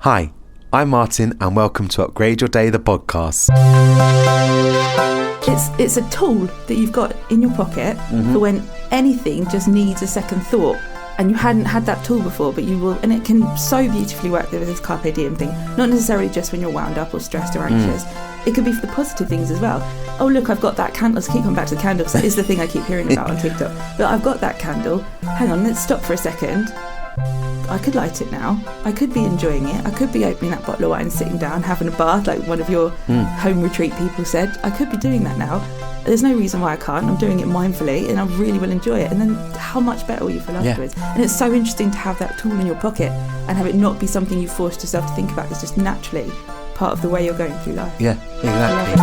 Hi, I'm Martin and welcome to Upgrade Your Day, the podcast. It's a tool that you've got in your pocket for when anything just needs a second thought and you hadn't had that tool before, but you will, and it can so beautifully work with this Carpe Diem thing, not necessarily just when you're wound up or stressed or anxious. It could be for the positive things as well. Oh look, I've got that candle. Let's keep coming back to the candle because that is the thing I keep hearing about on TikTok. But I've got that candle. Hang on, let's stop for a second. I could light it now. I could be enjoying it. I could be opening that bottle of wine, sitting down, having a bath like one of your home retreat people said. I could be doing that now. There's no reason why I can't. I'm doing it mindfully and I really will enjoy it. And then how much better will you feel afterwards? And it's so interesting to have that tool in your pocket and have it not be something you forced yourself to think about. It's just naturally part of the way you're going through life. Yeah, exactly.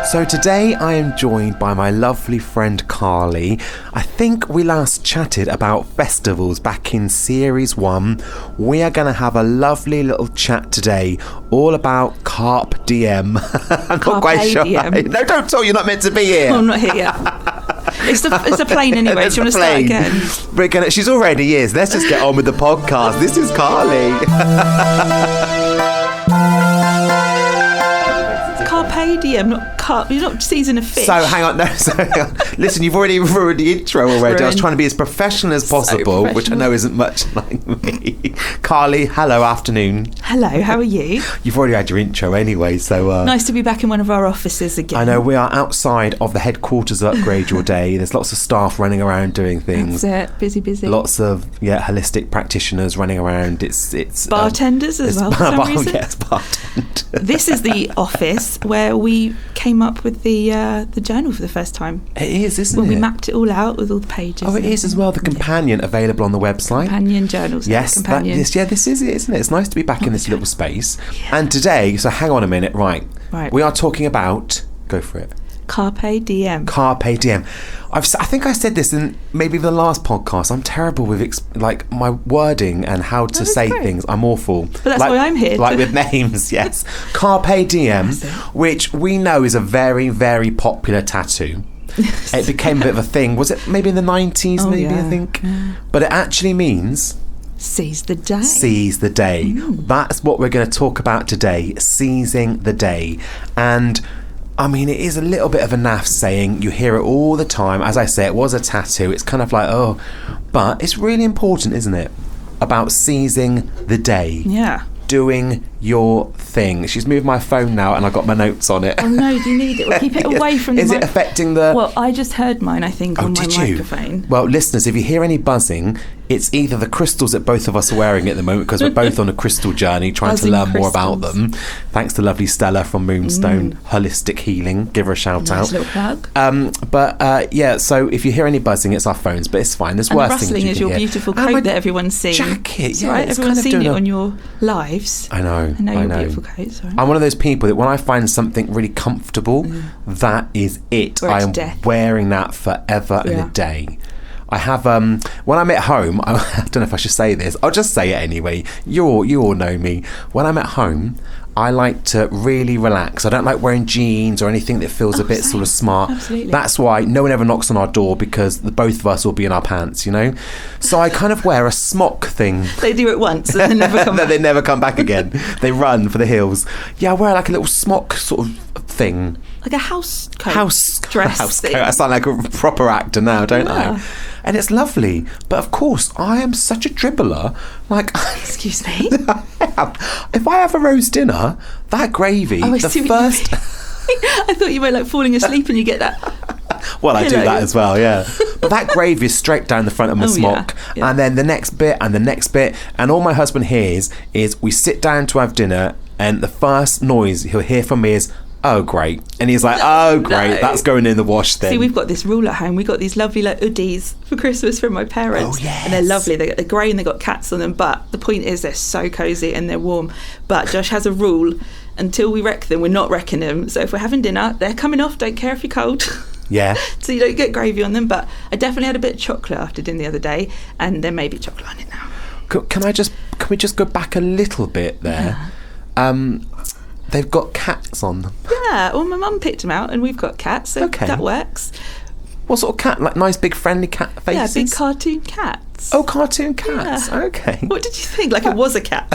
So today I am joined by my lovely friend Carly. I think we last chatted about festivals back in series 1. We are going to have a lovely little chat today all about Carpe Diem. I'm not quite sure. No, don't talk, you're not meant to be here. I'm not here yet. It's a plane anyway. Do you want to start again? She's already is. Let's just get on with the podcast. This is Carly. Carpe Diem, not carp. You're not season of fish. So hang on. Listen, you've already ruined the intro already. I was trying to be as professional as possible, which I know isn't much like me. Carly, hello, afternoon. Hello, how are you? You've already had your intro anyway, so... nice to be back in one of our offices again. I know, we are outside of the headquarters of Upgrade Your Day. There's lots of staff running around doing things. That's it, busy. Lots of, holistic practitioners running around. It's bartenders as well, for some reason. Yes, bartenders. This is the office where we came up with the journal for the first time. It is, isn't it? When we mapped it all out with all the pages. Oh, it is as well. The companion available on the website. Companion journals. Yes, this is it, isn't it? It's nice to be back in this little space. Yeah. And today, so hang on a minute, right. We are talking about, go for it. Carpe Diem. Carpe Diem. I think I said this in maybe the last podcast. I'm terrible with my wording and how to say things. I'm awful. But that's why I'm here. Like with names, yes. Carpe Diem, which we know is a very, very popular tattoo. It became a bit of a thing. Was it maybe in the 90s, I think? Yeah. But it actually means... Seize the day. Seize the day. That's what we're going to talk about today. Seizing the day. And... I mean, it is a little bit of a naff saying. You hear it all the time. As I say, it was a tattoo. It's kind of like, but it's really important, isn't it? About seizing the day. Yeah. Doing your thing. She's moved my phone now and I got my notes on it. Oh no, do you need it? We'll keep it away from the Is it affecting the... Well, I just heard mine, I think, on my microphone. Well, listeners, if you hear any buzzing, it's either the crystals that both of us are wearing at the moment, because we're both on a crystal journey trying to learn more about them. Thanks to lovely Stella from Moonstone Holistic Healing. Give her a shout out. Little plug. So if you hear any buzzing, it's our phones, but it's fine. There's worse things you can hear. Rustling is your beautiful coat that everyone's seen. Jacket, right? Everyone's seen it on your lives. I know. Your beautiful coat. Sorry. I'm one of those people that when I find something really comfortable, that is it. I am wearing that forever and a day. I have when I'm at home, I don't know if I should say this, I'll just say it anyway. You all know me. When I'm at home, I like to really relax. I don't like wearing jeans or anything that feels a bit sort of smart. Absolutely. That's why no one ever knocks on our door, because the both of us will be in our pants, So I kind of wear a smock thing. They do it once and then never come back. They never come back again. They run for the hills. Yeah, I wear like a little smock sort of thing. Like a house coat. Dress. House coat. I sound like a proper actor now, don't I? And it's lovely. But of course, I am such a dribbler. Excuse me? If I have a roast dinner, that gravy, I thought you were falling asleep and you get that. Well, I do that as well, yeah. But that gravy is straight down the front of my smock. Yeah. And then the next bit and the next bit. And all my husband hears is we sit down to have dinner and the first noise he'll hear from me is, oh, great. And he's like, great, that's going in the wash then. See, we've got this rule at home. We got these lovely hoodies for Christmas from my parents. Oh, yes. And they're lovely. They're grey and they've got cats on them. But the point is they're so cosy and they're warm. But Josh has a rule. Until we wreck them, we're not wrecking them. So if we're having dinner, they're coming off. Don't care if you're cold. Yeah. So you don't get gravy on them. But I definitely had a bit of chocolate after dinner the other day. And there may be chocolate on it now. Can we just go back a little bit there? Yeah. They've got cats on them. Yeah, well, my mum picked them out and we've got cats, so that works. What sort of cat? Like nice big friendly cat faces? Yeah, big cartoon cats. cats. Oh, cartoon cats. Yeah. Okay. What did you think? Like it was a cat.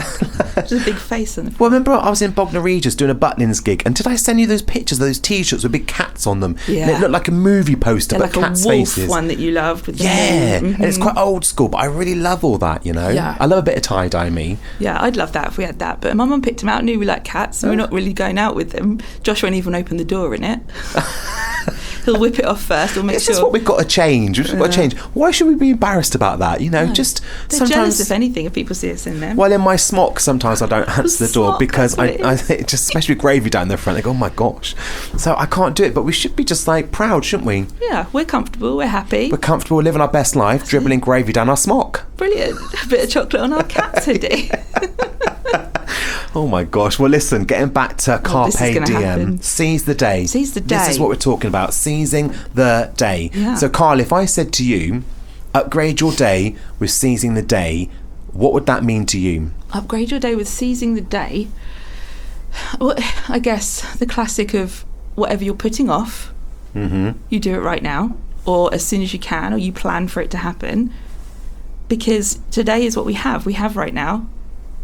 Just a big face on it. Well, remember I was in Bognor Regis doing a Butlins gig, and did I send you those pictures of those T-shirts with big cats on them? Yeah. And it looked like a movie poster, but like cats' a wolf faces. one that you loved with the and it's quite old school, but I really love all that, you know. Yeah. I love a bit of tie-dye me. Yeah, I'd love that if we had that. But my mum picked them out, knew we like cats, so we're not really going out with them. Josh won't even open the door in it. He'll whip it off first. We'll make sure. This is what we've got to change. We've got to change. Why should we be embarrassed about that? You know, just they're sometimes jealous if anything if people see us in them. Well, in my smock, sometimes I don't answer the door because I just, especially with gravy down the front, they go, oh my gosh. So I can't do it. But we should be just like proud, shouldn't we? Yeah, we're comfortable. We're happy. We're comfortable. We're living our best life, dribbling gravy down our smock. Brilliant. A bit of chocolate on our cat's hoodie. Oh my gosh. Well, listen, getting back to Carpe Diem. Seize the day. Seize the day. This is what we're talking about, seizing the day. Yeah. So, Carl, if I said to you, upgrade your day with seizing the day, what would that mean to you? Upgrade your day with seizing the day? Well, I guess the classic of whatever you're putting off, you do it right now, or as soon as you can, or you plan for it to happen. Because today is what we have right now.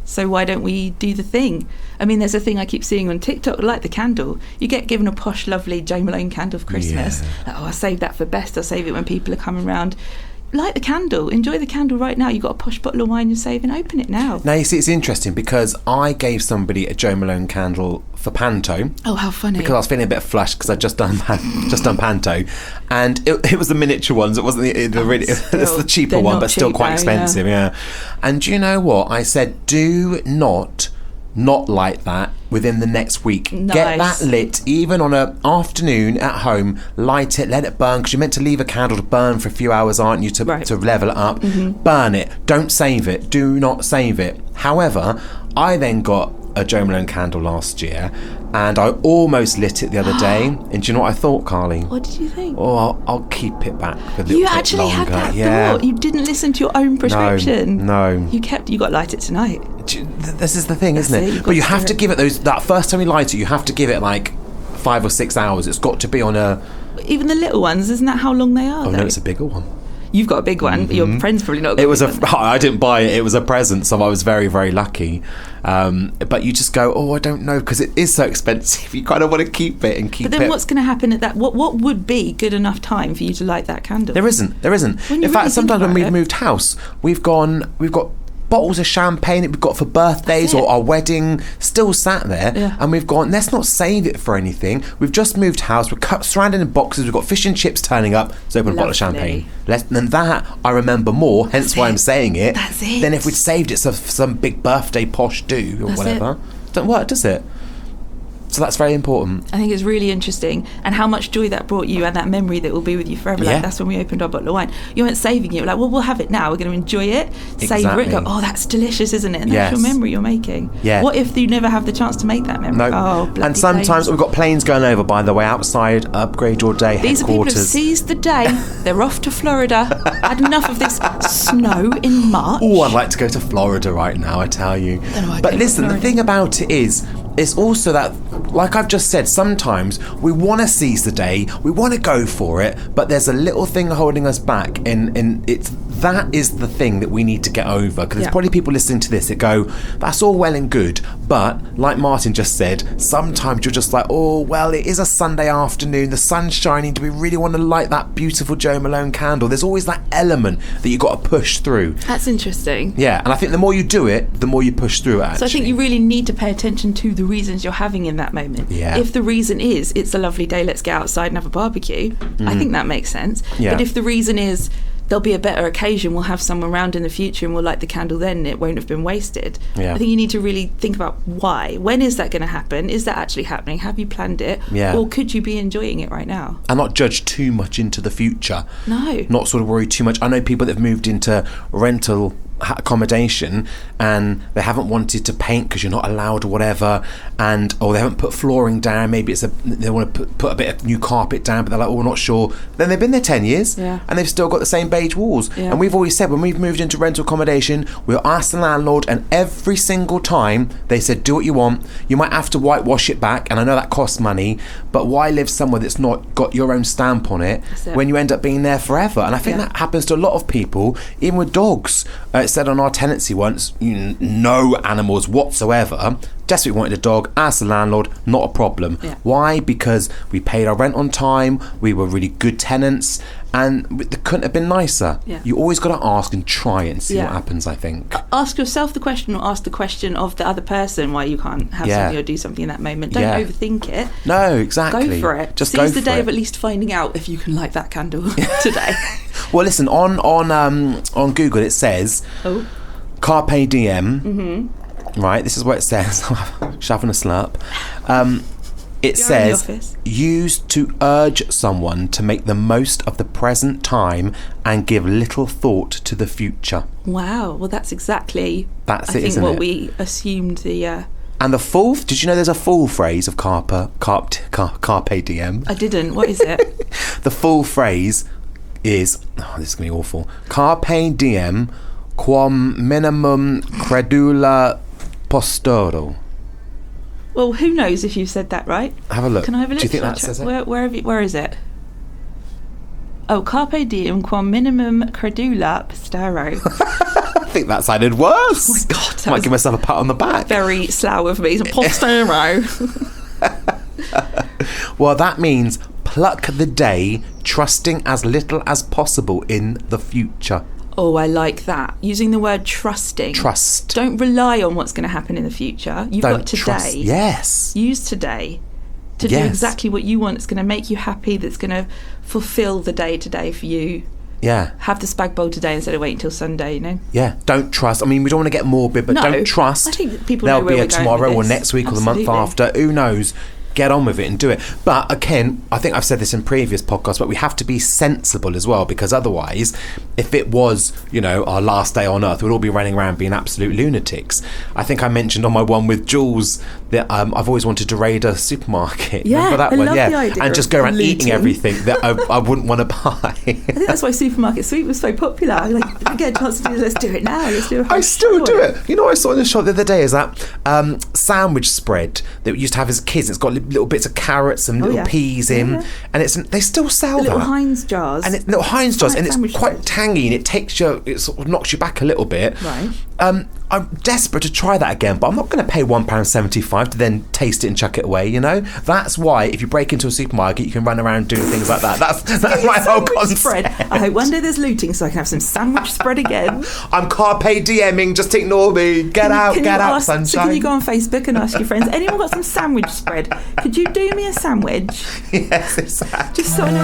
So why don't we do the thing? I mean, there's a thing I keep seeing on TikTok, like the candle. You get given a posh, lovely Jo Malone candle for Christmas. Yeah. Like, I'll save that for best. I'll save it when people are coming round. Light the candle. Enjoy the candle right now. You've got a posh bottle of wine you're saving. Open it now. Now, you see, it's interesting because I gave somebody a Jo Malone candle for Panto. Oh, how funny. Because I was feeling a bit flushed because I'd just done Panto. And it was the miniature ones. It wasn't it's the cheaper one, but still quite expensive. Yeah. And do you know what? I said, do not light that within the next week. Nice. Get that lit even on an afternoon at home. Light it, let it burn, because you're meant to leave a candle to burn for a few hours, aren't you, to level it up. Burn it. Don't save it. Do not save it. However, I then got a Jo Malone candle last year and I almost lit it the other day. And do you know what I thought, Carly? What did you think? Oh, I'll keep it back for a little bit longer. You actually had that thought. You didn't listen to your own prescription. No. You got to light it tonight. This is the thing, isn't it? But you have to give it that first time you light it, you have to give it like 5 or 6 hours. It's got to be on a... Even the little ones, isn't that how long they are? Oh, no, it's a bigger one. You've got a big one, but your friend's probably not. I didn't buy it. It was a present, so I was very, very lucky. But you just go, oh, I don't know, because it is so expensive. You kind of want to keep it and keep it. But then what's going to happen at that? What would be good enough time for you to light that candle? There isn't. In fact, sometimes when we've moved house, we've got bottles of champagne that we've got for birthdays or our wedding still sat there, and we've gone, let's not save it for anything. We've just moved house, we're surrounded in boxes, we've got fish and chips turning up, let's open a bottle of champagne. Than that, I remember more, hence why I'm saying it, than if we'd saved it for some big birthday posh do or whatever. Don't work, does it? So that's very important. I think it's really interesting, and how much joy that brought you and that memory that will be with you forever. Like, that's when we opened our bottle of wine. You weren't saving it. You're like, well, we'll have it now. We're going to enjoy it, savour it, go, oh, that's delicious, isn't it? And that's your memory you're making. Yeah. What if you never have the chance to make that memory? No. Oh, bloody and sometimes planes. we've got planes going over, by the way, outside Upgrade Your Day headquarters. These are people who've seized the day. They're off to Florida. Had enough of this snow in March. Oh, I'd like to go to Florida right now, I tell you. But listen, the thing about it is, it's also that, like I've just said, sometimes we want to seize the day, we want to go for it, but there's a little thing holding us back, and that is the thing that we need to get over, because there's probably people listening to this that go, that's all well and good, but like Martin just said, sometimes you're just like, oh, well, it is a Sunday afternoon, the sun's shining, do we really want to light that beautiful Jo Malone candle? There's always that element that you've got to push through. That's interesting. Yeah, and I think the more you do it, the more you push through it, actually. So I think you really need to pay attention to the reasons you're having in that moment. Yeah. If the reason is it's a lovely day, let's get outside and have a barbecue, I think that makes sense. Yeah. But if the reason is there'll be a better occasion, we'll have someone around in the future and we'll light the candle then, and it won't have been wasted. I think you need to really think about why. When is that going to happen? Is that actually happening? Have you planned it? Or could you be enjoying it right now? And not judge too much into the future. No. Not sort of worry too much. I know people that have moved into rental accommodation and they haven't wanted to paint because you're not allowed or whatever, or they haven't put flooring down, maybe they want to put a bit of new carpet down, but they're like, oh, we're not sure, then they've been there 10 years and they've still got the same beige walls. And we've always said, when we've moved into rental accommodation, we'll ask the landlord, and every single time they said, do what you want, you might have to whitewash it back, and I know that costs money, but why live somewhere that's not got your own stamp on it when you end up being there forever? And I think that happens to a lot of people, even with dogs. It said on our tenancy once, no animals whatsoever. Desperately wanted a dog, asked the landlord, not a problem. Why? Because we paid our rent on time, we were really good tenants, and it couldn't have been nicer. You always got to ask and try it and see what happens, I think. Ask yourself the question, or ask the question of the other person why you can't have something or do something in that moment. Don't overthink it. No, exactly. Go for it. Just Seize the day of at least finding out if you can light that candle today. Well, listen, on Google it says Carpe Diem. Right, this is what it says. Just having a slurp. It says, used to urge someone to make the most of the present time and give little thought to the future. Wow, well, that's exactly, I think, what we assumed the... And the full, did you know there's a full phrase of Carpe Diem? I didn't. What is it? The full phrase is, this is going to be awful, Carpe Diem quam minimum credula postoro. Well, who knows if you've said that right? Have a look. Can I have a look? Do you think that says it? Where is it? Oh, Carpe Diem quam minimum credula postoro. I think that sounded worse. Oh my God. I might give myself a pat on the back. Very slow of me. It's a postero. Well, that means pluck the day, trusting as little as possible in the future. Oh, I like that. Using the word trusting. Trust. Don't rely on what's going to happen in the future. You've got today. Trust. Yes. Use today to do exactly what you want. It's going to make you happy. That's going to fulfill the day today for you. Yeah. Have the spag bowl today instead of waiting until Sunday, you know? Yeah. Don't trust. I mean, we don't want to get morbid, but don't trust. I think people there'll know where be we're a tomorrow going with or next week Absolutely. or the month after. Who knows? Get on with it and do it. But again, I think I've said this in previous podcasts, but we have to be sensible as well, because otherwise, if it was, our last day on earth, we'd all be running around being absolute lunatics. I think I mentioned on my one with Jules that I've always wanted to raid a supermarket. Yeah, remember that I one? love the idea and just go around looting. eating everything that I wouldn't want to buy. I think that's why Supermarket Sweep was so popular. Like, if we get a chance to do this, let's do it now. Let's do it. I still do it. You know what I saw in the shop the other day is that sandwich spread that we used to have as kids. It's got little bits of carrots and little peas in, and they still sell the that. Little Heinz jars. And little Heinz jars, and it's quite spread. tangy, and it sort of knocks you back a little bit. Right. I'm desperate to try that again, but I'm not going to pay £1.75 to then taste it and chuck it away, That's why if you break into a supermarket, you can run around doing things like that. That's my whole concept. Spread. I hope one day there's looting so I can have some sandwich spread again. I'm Carpe Dieming, just ignore me. Get out, sunshine. So can you go on Facebook and ask your friends, anyone got some sandwich spread? Could you do me a sandwich? Yes, exactly. Just so I know.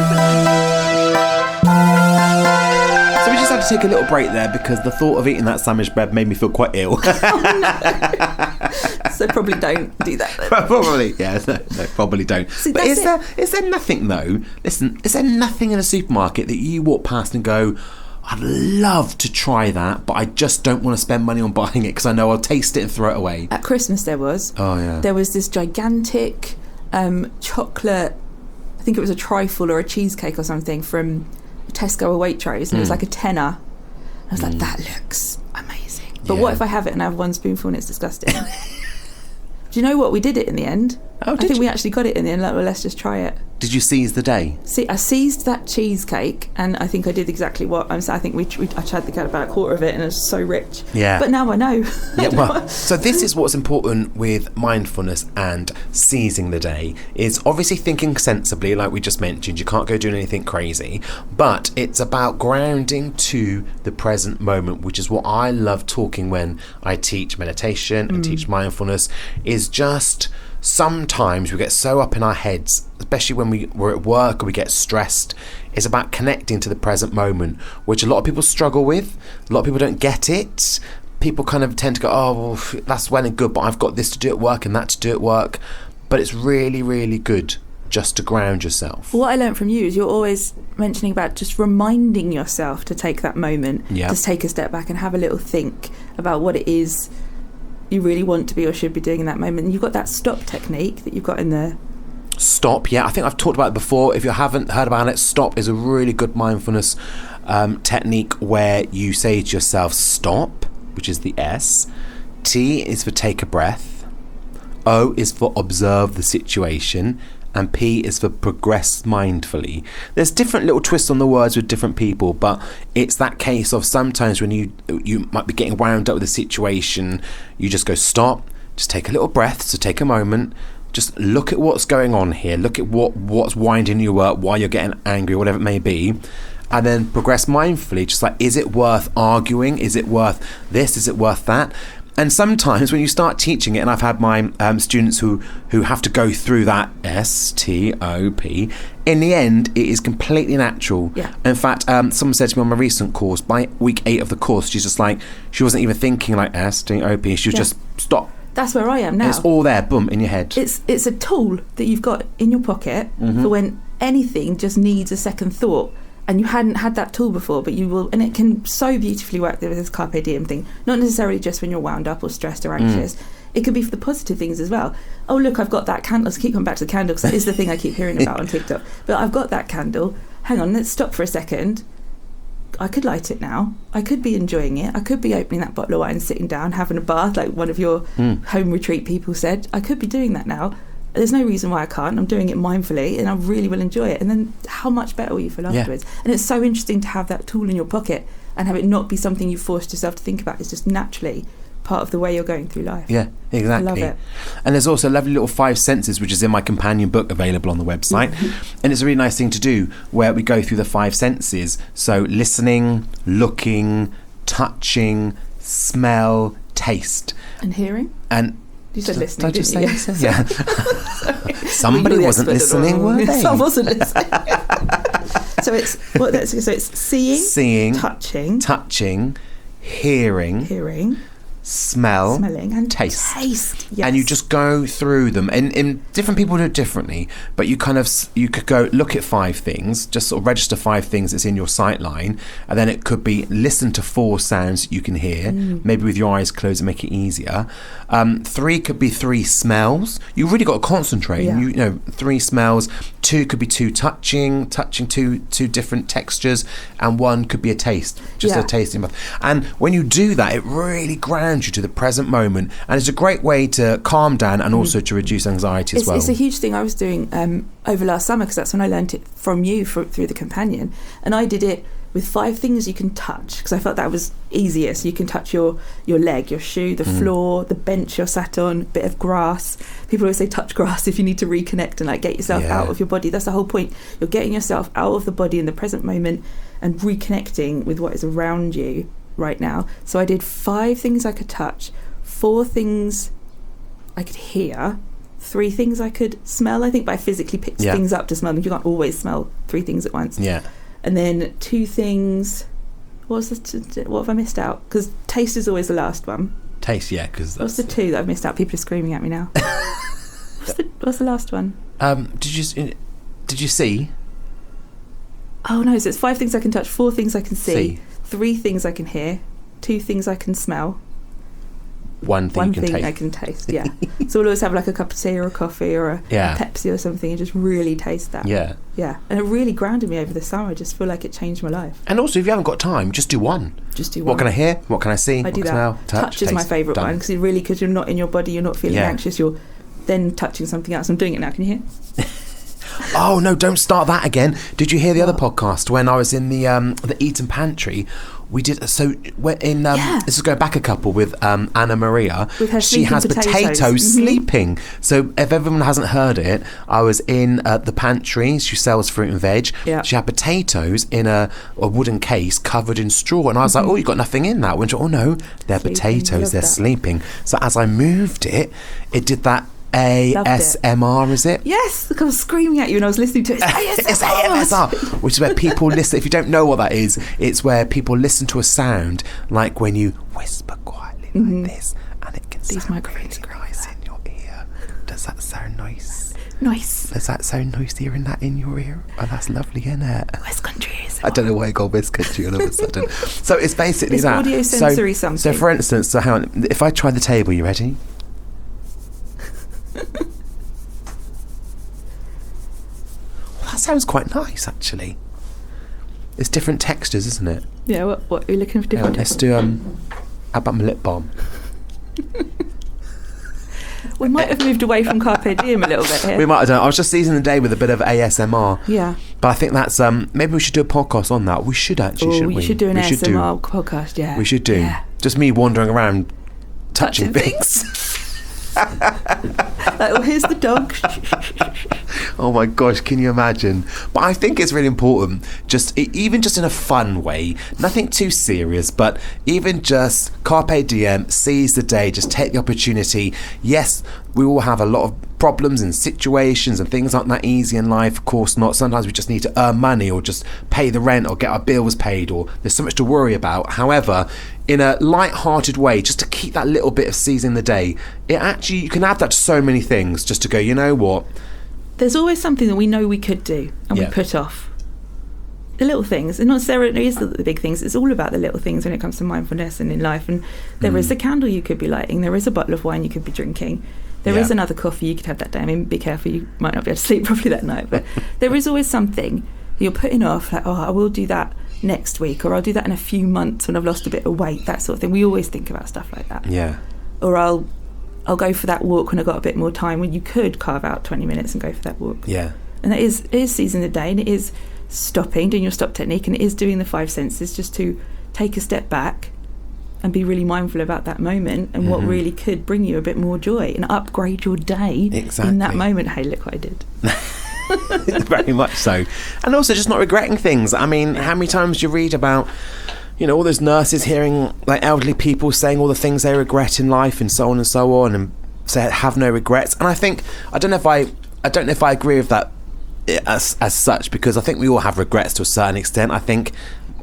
So we just had to take a little break there because the thought of eating that sandwich bread made me feel quite ill. Oh, no. So probably don't do that then. Probably, yeah. No, probably don't. See, but is there nothing though? Listen, is there nothing in a supermarket that you walk past and go, I'd love to try that, but I just don't want to spend money on buying it because I know I'll taste it and throw it away? At Christmas there was. Oh yeah. There was this gigantic chocolate, I think it was a trifle or a cheesecake or something from Tesco or Waitrose, and it was like a tenner. I was like, that looks amazing. But what if I have it and I have one spoonful and it's disgusting? Do you know what? We did it in the end. Oh, I think we actually got it in the end. Like, well, let's just try it. Did you seize the day? See, I seized that cheesecake, and I think I did exactly what I think I tried to get about a quarter of it, and it was so rich. Yeah. But now I know. Yeah. Well, so this is what's important with mindfulness and seizing the day is obviously thinking sensibly, like we just mentioned. You can't go doing anything crazy, but it's about grounding to the present moment, which is what I love talking when I teach meditation and teach mindfulness. Is just sometimes we get so up in our heads, especially when we're at work or we get stressed. It's about connecting to the present moment, which a lot of people struggle with. A lot of people don't get it. People kind of tend to go, oh, well, that's well and good, but I've got this to do at work and that to do at work. But it's really, really good just to ground yourself. What I learned from you is you're always mentioning about just reminding yourself to take that moment, just take a step back and have a little think about what it is you really want to be or should be doing in that moment. And you've got that stop technique that you've got in there. Stop, I think I've talked about it before. If you haven't heard about it, stop is a really good mindfulness technique where you say to yourself, stop, which is the S. T is for take a breath. O is for observe the situation. And P is for progress mindfully. There's different little twists on the words with different people, but it's that case of sometimes when you might be getting wound up with a situation, you just go stop, just take a little breath, so take a moment, just look at what's going on here, look at what's winding you up, why you're getting angry, whatever it may be, and then progress mindfully, just like, is it worth arguing? Is it worth this? Is it worth that? And sometimes when you start teaching it, and I've had my students who have to go through that S-T-O-P, in the end, it is completely natural. Yeah. In fact, someone said to me on my recent course, by week 8 of the course, she's just like, she wasn't even thinking like S-T-O-P, she was just, stop. That's where I am now. And it's all there, boom, in your head. It's a tool that you've got in your pocket for when anything just needs a second thought. And you hadn't had that tool before, but you will, and it can so beautifully work with this Carpe Diem thing. Not necessarily just when you're wound up or stressed or anxious. It could be for the positive things as well. Oh, look, I've got that candle. Let's keep coming back to the candle because that is the thing I keep hearing about on TikTok. But I've got that candle. Hang on, let's stop for a second. I could light it now. I could be enjoying it. I could be opening that bottle of wine, sitting down, having a bath, like one of your home retreat people said. I could be doing that now. There's no reason why I can't. I'm doing it mindfully and I really will enjoy it. And then how much better will you feel afterwards? And it's so interesting to have that tool in your pocket and have it not be something you forced yourself to think about. It's just naturally part of the way you're going through life. Yeah, exactly. I love it. And there's also a lovely little 5 senses, which is in my companion book available on the website. And it's a really nice thing to do where we go through the 5 senses. So listening, looking, touching, smell, taste. And hearing? And you said listening, didn't you? Yeah. Somebody wasn't listening, were they? I wasn't listening. So it's seeing, touching, hearing, smelling and taste. Yes. And you just go through them, and different people do it differently, but you could go look at 5 things, just sort of register 5 things that's in your sight line, and then it could be listen to 4 sounds you can hear, maybe with your eyes closed and make it easier. 3 could be 3 smells. You really got to concentrate. Yeah. You know, 3 smells. 2 could be 2 touching 2 different textures, and 1 could be a taste, just a tasting bath. And when you do that, it really grounds you to the present moment, and it's a great way to calm down and also to reduce anxiety as well. It's a huge thing I was doing over last summer, because that's when I learned it from you through the companion, and I did it with 5 things you can touch, because I felt that was easiest. You can touch your leg, your shoe, the floor, the bench you're sat on, a bit of grass. People always say touch grass if you need to reconnect and like get yourself out of your body. That's the whole point. You're getting yourself out of the body in the present moment and reconnecting with what is around you right now. So I did 5 things I could touch, 4 things I could hear, 3 things I could smell, I think, but I physically picked things up to smell them. You can't always smell 3 things at once. And then 2 things. What have I missed out? Because taste is always the last one. Taste, because what's the 2 that I've missed out? People are screaming at me now. What's the last one? Did you see? Oh no! So it's 5 things I can touch, 4 things I can see. 3 things I can hear, 2 things I can smell, 1 thing I can taste. Yeah. So we'll always have like a cup of tea or a coffee or a Pepsi or something and just really taste that. Yeah. And it really grounded me over the summer. I just feel like it changed my life. And also, if you haven't got time, just do one. What can I hear? What can I see? I do that. Smell, touch is my favourite one, because you're not in your body, you're not feeling anxious, you're then touching something else. I'm doing it now. Can you hear? Oh no! Don't start that again. Did you hear the other podcast when I was in the Eaton Pantry? We did this is going back a couple with Anna Maria. With her she has potatoes sleeping. So if everyone hasn't heard it, I was in the pantry. She sells fruit and veg. She had potatoes in a wooden case covered in straw, and I was like, "Oh, you got nothing in that?" When she, "Oh no, they're potatoes. They're sleeping." So as I moved it, it did that. ASMR, is it? Yes, I was screaming at you and I was listening to it. It's ASMR, which is where people listen. If you don't know what that is, it's where people listen to a sound, like when you whisper quietly like this, and it can sound really nice in your ear. Does that sound nice? Nice. Is that so nice hearing that in your ear? Oh, that's lovely, isn't it? West Country is. I don't know why I got West Country all of a sudden. So it's basically it's that. Audio sensory something. So for instance, hang on, if I try the table, you ready? Well, that sounds quite nice, actually. It's different textures, isn't it? Yeah, what are you looking for different Let's do, how about my lip balm? We might have moved away from Carpe Diem a little bit here. We might have done. I was just seasoning the day with a bit of ASMR. Yeah. But I think that's, maybe we should do a podcast on that. We should actually, shouldn't we? We should do an ASMR podcast, yeah. We should do. Yeah. Just me wandering around touching things. Like, oh, here's the dog. Oh my gosh, can you imagine? But I think it's really important, even just in a fun way, nothing too serious, but even just Carpe Diem, seize the day, just take the opportunity. Yes, we all have a lot of problems and situations and things aren't that easy in life, of course not. Sometimes we just need to earn money or just pay the rent or get our bills paid, or there's so much to worry about. However, in a light-hearted way, just to keep that little bit of seizing the day, you can add that to so many things, just to go, you know what? There's always something that we know we could do and we put off. The little things, and not necessarily is the big things, it's all about the little things when it comes to mindfulness and in life. And there is a candle you could be lighting, there is a bottle of wine you could be drinking, there is another coffee you could have that day. I mean, be careful, you might not be able to sleep properly that night, but there is always something you're putting off, like, oh, I will do that next week, or I'll do that in a few months when I've lost a bit of weight, that sort of thing. We always think about stuff like that. Yeah. Or I'll go for that walk when I've got a bit more time, when you could carve out 20 minutes and go for that walk. Yeah. And it is seizing the day, and it is stopping, doing your stop technique, and it is doing the 5 senses, just to take a step back and be really mindful about that moment and what really could bring you a bit more joy and upgrade your day in that moment. Hey, look what I did. Very much so. And also just not regretting things. I mean, how many times do you read about, all those nurses hearing like elderly people saying all the things they regret in life and so on, and say have no regrets. And I think I don't know if I agree with that as such, because I think we all have regrets to a certain extent. I think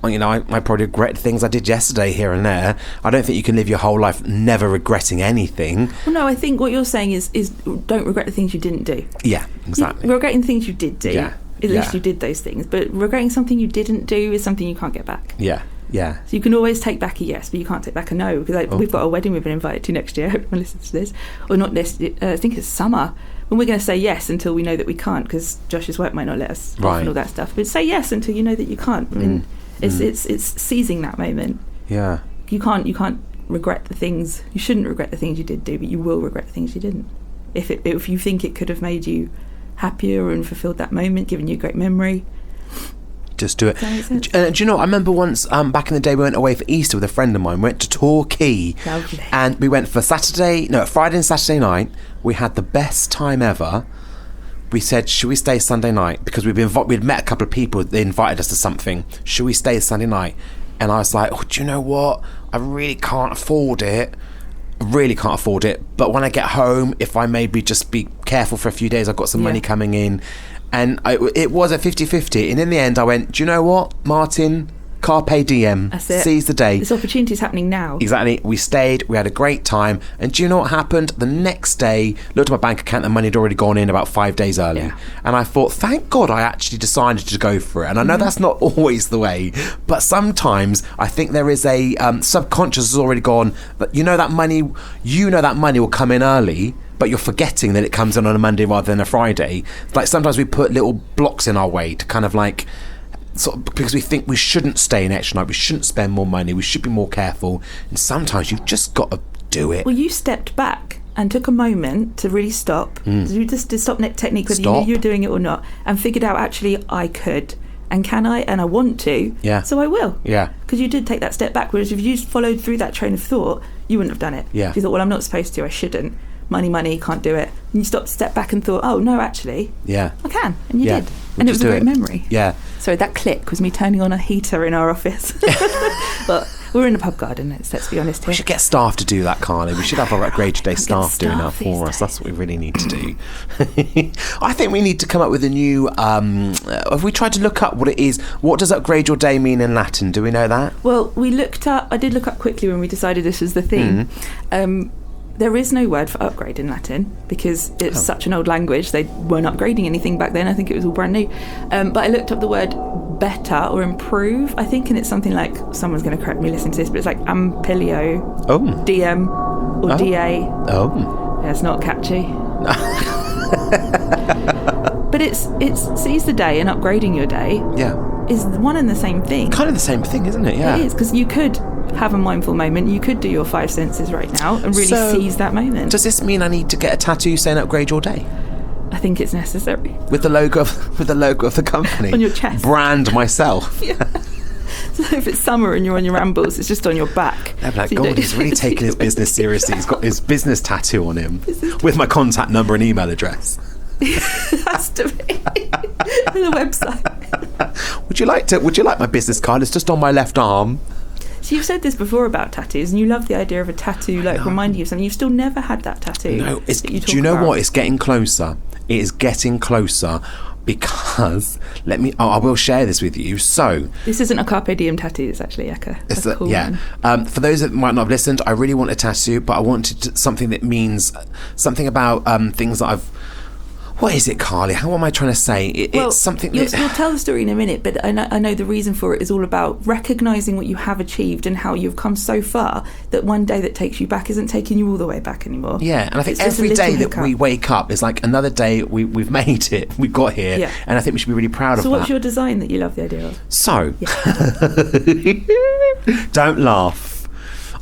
I probably regret things I did yesterday here and there. I don't think you can live your whole life never regretting anything. Well, no, I think what you're saying is don't regret the things you didn't do. Yeah, exactly. Regretting the things you did do. Yeah. At least you did those things. But regretting something you didn't do is something you can't get back. Yeah. Yeah. So you can always take back a yes, but you can't take back a no, because we've got a wedding we've been invited to next year. I hope everyone listens to this. Or not this, I think it's summer, when we're going to say yes until we know that we can't, because Josh's work might not let us off and all that stuff. But say yes until you know that you can't. I mean, it's seizing that moment. Yeah. You can't regret the things. You shouldn't regret the things you did do, but you will regret the things you didn't. If you think it could have made you happier and fulfilled that moment, given you a great memory, just do it. Do you know, I remember once back in the day we went away for Easter with a friend of mine. We went to Torquay. Lovely. And we went for Friday and Saturday night. We had the best time ever. We said, should we stay Sunday night? Because we'd met a couple of people. They invited us to something. Should we stay Sunday night? And I was like, oh, do you know what? I really can't afford it. But when I get home, if I maybe just be careful for a few days, I've got some money coming in. And it was a 50-50. And in the end, I went, do you know what, Martin? Carpe Diem. That's it. Seize the day. This opportunity is happening now. Exactly. We stayed. We had a great time. And do you know what happened? The next day, looked at my bank account, the money had already gone in about 5 days early. Yeah. And I thought, thank God I actually decided to go for it. And I know that's not always the way, but sometimes I think there is a subconscious has already gone, but that money will come in early, but you're forgetting that it comes in on a Monday rather than a Friday. Like sometimes we put little blocks in our way to kind of like, sort of, because we think we shouldn't stay an extra night, we shouldn't spend more money, we should be more careful, and sometimes you've just got to do it. Well, you stepped back and took a moment to really stop. You just did stop technique, whether you knew you were doing it or not, and figured out actually I could and can I and I want to, so I will. Yeah. Because you did take that step back, whereas if you followed through that train of thought, you wouldn't have done it. Yeah. If you thought, well, I'm not supposed to, I shouldn't. Money, can't do it. And you stepped back and thought, oh, no, actually, I can. And you did. And it was a great memory. Yeah. So that click was me turning on a heater in our office. But we're in a pub garden, let's be honest here. We should get staff to do that, Carly. We should have our Upgrade Day staff doing that for us. That's what we really need to do. I think we need to come up with a new... have we tried to look up what it is? What does Upgrade Your Day mean in Latin? Do we know that? Well, I did look up quickly when we decided this was the theme. there is no word for upgrade in Latin because it's such an old language. They weren't upgrading anything back then. I think it was all brand new. But I looked up the word better or improve, I think, and it's something like, someone's going to correct me listening to this, but it's like Ampelio, Diem, or DA. Yeah, it's not catchy. But it's seize the day, and upgrading your day is one and the same thing. Kind of the same thing, isn't it? Yeah. It is, because you could have a mindful moment. You could do your 5 senses right now and really seize that moment. Does this mean I need to get a tattoo saying upgrade your day? I think it's necessary. With the logo of the company? On your chest. Brand myself. Yeah. So if it's summer and you're on your rambles, it's just on your back. I'm like, God, he's really taking his business seriously. He's got his business tattoo on him with my contact number and email address. It has to be. The website. Would you like my business card? It's just on my left arm. So you've said this before about tattoos, and you love the idea of a tattoo reminding you of something. You've still never had that tattoo. No, do you know what? It's getting closer. It is getting closer because I will share this with you. So this isn't a Carpe Diem tattoo. It's actually a cool one. For those that might not have listened, I really want a tattoo, but I wanted something that means something about things that I've. What is it, Carly? How am I trying to say? It's something that... You'll tell the story in a minute, but I know the reason for it is all about recognising what you have achieved and how you've come so far that one day that takes you back isn't taking you all the way back anymore. Yeah, and I think every day that we wake up is like another day we've made it, we've got here, and I think we should be really proud of that. So what's your design that you love the idea of? So, don't laugh.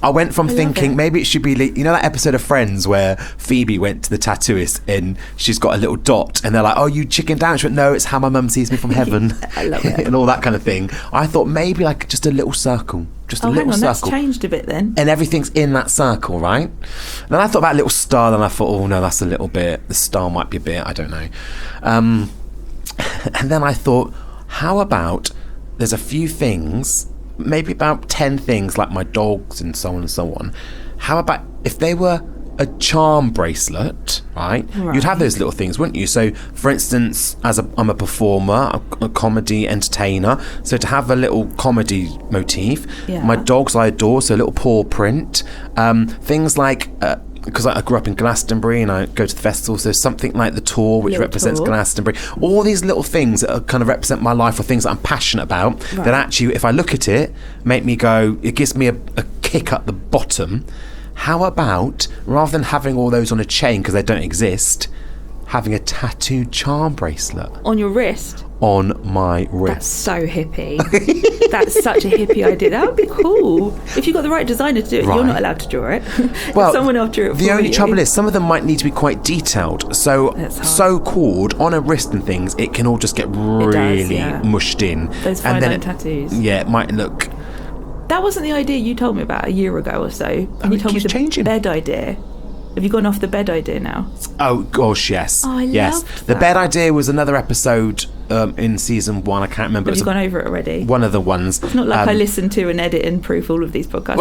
I went from thinking maybe it should be, you know that episode of Friends where Phoebe went to the tattooist and she's got a little dot and they're like, oh, you chickened down? She went, no, it's how my mum sees me from heaven. I love it. And all that kind of thing. I thought maybe like just a little circle. Just a little circle. That's changed a bit then. And everything's in that circle, right? Then I thought about a little star, then I thought, oh no, that's a little bit, the star might be a bit, I don't know. And then I thought, how about there's a few things, maybe about 10 things like my dogs and so on and so on. How about if they were a charm bracelet, right? You'd have those little things, wouldn't you? So for instance, I'm a performer, a comedy entertainer, so to have a little comedy motif. My dogs I adore, so a little paw print. Things like because I grew up in Glastonbury and I go to the festival, so something like the tour, which represents Glastonbury. All these little things that kind of represent my life or things that I'm passionate about, that actually, if I look at it, make me go, it gives me a kick up the bottom. How about, rather than having all those on a chain because they don't exist, having a tattooed charm bracelet? On your wrist? On my wrist. That's so hippie. That's such a hippie idea. That would be cool. If you got the right designer to do it, you're not allowed to draw it. Well, someone else drew it for you. The only trouble is some of them might need to be quite detailed. So called on a wrist and things, it can all just get really mushed in. Those fine line tattoos. Yeah, it might look. That wasn't the idea you told me about a year ago or so. And you told me the bed idea. Have you gone off the bed idea now? Oh gosh, yes. Oh, I loved that. The bed idea was another episode in season 1. I can't remember. Have you gone over it already? One of the ones. It's not like I listen to and edit and proof all of these podcasts.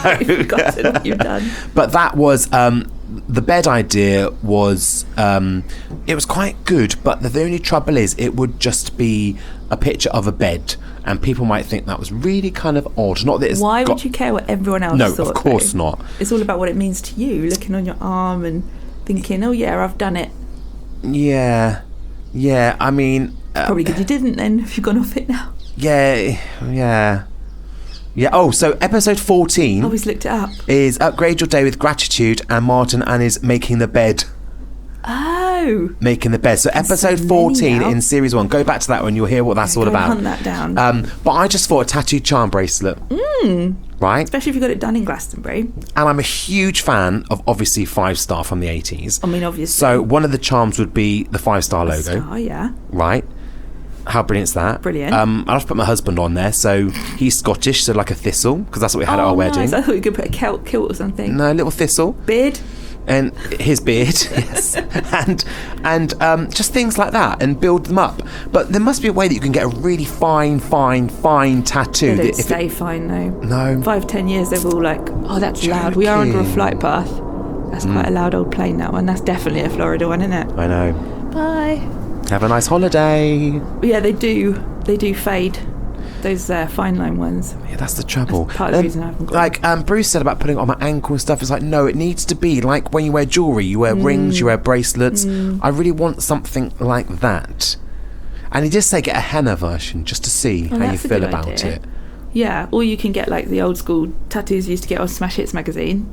I've forgotten what you've done. But that was the bed idea was it was quite good, but the only trouble is it would just be a picture of a bed. And people might think that was really kind of odd. Not that it's Why would you care what everyone else thought? No, of course not. It's all about what it means to you, looking on your arm and thinking, oh yeah, I've done it. Yeah, I mean... Probably good you didn't then, if you've gone off it now. Yeah. Oh, so episode 14... Always looked it up. ...is Upgrade Your Day with Gratitude, and Martin and is Making the Bed. Oh. Making the bed. So episode 14 in series 1. Go back to that one, you'll hear what that's all about. Hunt that down. But I just thought a tattooed charm bracelet. Right? Especially if you got it done in Glastonbury. And I'm a huge fan of, obviously, 5-star from the 80s. I mean, obviously. So one of the charms would be the 5-star logo. Star, yeah. Right? How brilliant's that? Brilliant. I'll have to put my husband on there. So he's Scottish, so like a thistle, because that's what we had at our wedding. I thought you could put a kilt or something. No, a little thistle. Beard. And his beard, yes, and just things like that, and build them up. But there must be a way that you can get a really fine tattoo. They don't stay fine though. No. 5-10 years, they're all like, oh, that's loud. We are under a flight path. That's quite a loud old plane, that one. That's definitely a Florida one, isn't it? I know. Bye. Have a nice holiday. Yeah, they do. They do fade. those fine line ones. Yeah, that's the trouble. That's part of the reason I haven't got like Bruce said about putting it on my ankle and stuff. It's like, no, it needs to be like when you wear jewellery, you wear rings, you wear bracelets. I really want something like that. And he did say get a henna version just to see how you feel about it. Yeah, or you can get like the old school tattoos you used to get on Smash Hits magazine.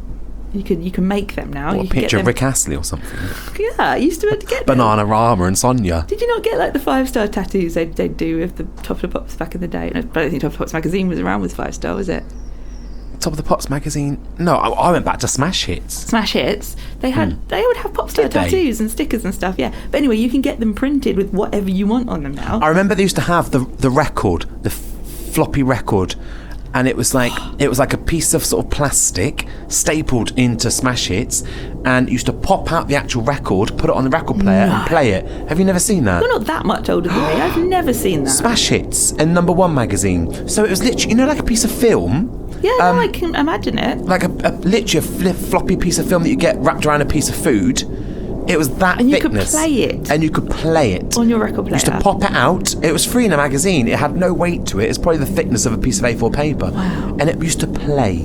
You can make them now. What, you a picture of Rick Astley or something? Yeah, I used to be able to get them. Bananarama and Sonia. Did you not get like the 5-star tattoos they'd do with the Top of the Pops back in the day? I don't think Top of the Pops magazine was around with 5-star, was it? Top of the Pops magazine? No, I went back to Smash Hits. Smash Hits. They would have pop star tattoos and stickers and stuff, yeah. But anyway, you can get them printed with whatever you want on them now. I remember they used to have the record, the floppy record, and it was like a piece of sort of plastic stapled into Smash Hits, and used to pop out the actual record, put it on the record player and play it. Have you never seen that? You're not that much older than me. I've never seen that. Smash Hits and No. 1 magazine. So it was literally, like a piece of film. Yeah, no, I can imagine it. Like literally a floppy piece of film that you get wrapped around a piece of food. It was that and thickness. And you could play it. On your record player. You used to pop it out. It was free in a magazine. It had no weight to it. It's probably the thickness of a piece of A4 paper. Wow. And it used to play.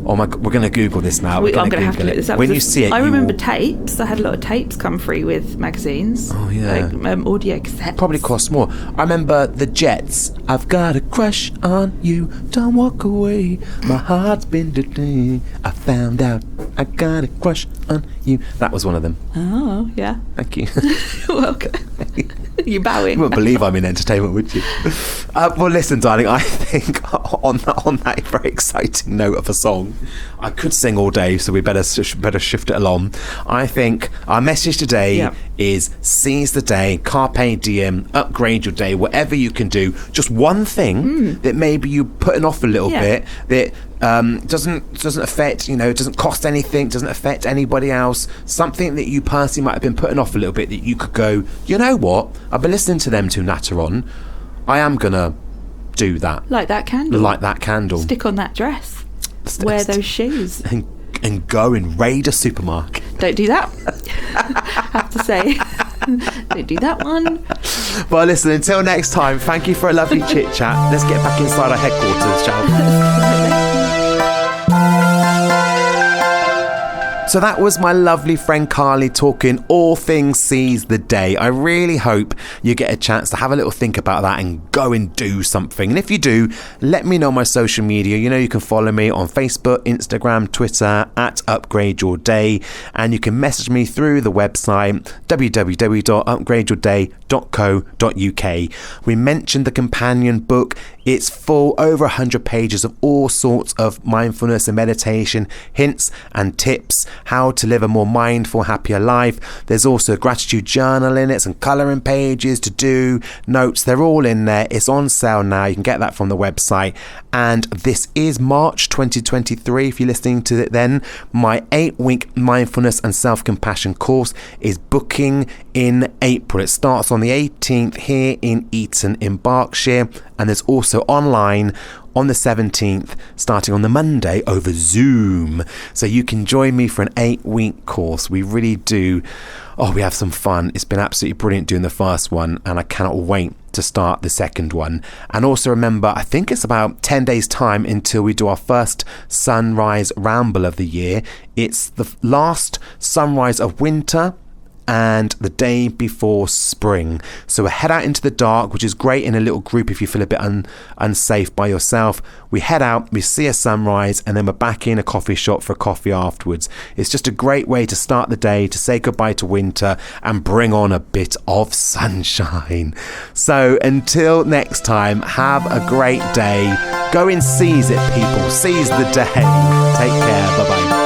Oh my God, we're going to Google this now. I'm going to have to look this up. When you see it, I remember tapes. I had a lot of tapes come free with magazines. Oh yeah. Like audio cassettes. Probably cost more. I remember the Jets. I've got a crush on you. Don't walk away. My heart's been today. I found out I got a crush on you. That was one of them. Oh yeah. Thank you. You're welcome. You're bowing. You wouldn't believe I'm in entertainment, would you? Well, listen, darling, I think on that very exciting note of a song, I could sing all day, so we better shift it along. I think our message today is seize the day, carpe diem, upgrade your day, whatever you can do. Just one thing that maybe you're putting off a little bit that doesn't affect, doesn't cost anything, doesn't affect anybody else. Something that you personally might have been putting off a little bit that you could go, you know what? I've been listening to them two natter on. I am gonna do that. Light that candle. Light that candle. Stick on that dress. Wear those shoes. And go and raid a supermarket. Don't do that. Have to say. Don't do that one. Well, listen, until next time, thank you for a lovely chit chat. Let's get back inside our headquarters, shall we? So that was my lovely friend Carly talking all things seize the day. I really hope you get a chance to have a little think about that and go and do something. And if you do, let me know on my social media. You can follow me on Facebook, Instagram, Twitter at Upgrade Your Day. And you can message me through the website www.upgradeyourday.co.uk. We mentioned the companion book. It's full, over 100 pages of all sorts of mindfulness and meditation, hints and tips, how to live a more mindful, happier life. There's also a gratitude journal in it, some colouring pages to do, notes, they're all in there. It's on sale now. You can get that from the website. And this is March 2023. If you're listening to it then, my 8-week mindfulness and self-compassion course is booking in April. It starts on the 18th here in Eton in Berkshire, and there's also online on the 17th, starting on the Monday over Zoom. So you can join me for an 8-week course. We really do. We have some fun. It's been absolutely brilliant doing the first one, and I cannot wait to start the second one. And also remember, I think it's about 10 days time until we do our first sunrise ramble of the year. It's the last sunrise of winter and the day before spring. So we head out into the dark, which is great in a little group if you feel a bit unsafe by yourself. We head out, we see a sunrise, and then we're back in a coffee shop for a coffee afterwards. It's just a great way to start the day, to say goodbye to winter and bring on a bit of sunshine. So until next time, have a great day. Go and seize it, people. Seize the day. Take care. Bye-bye.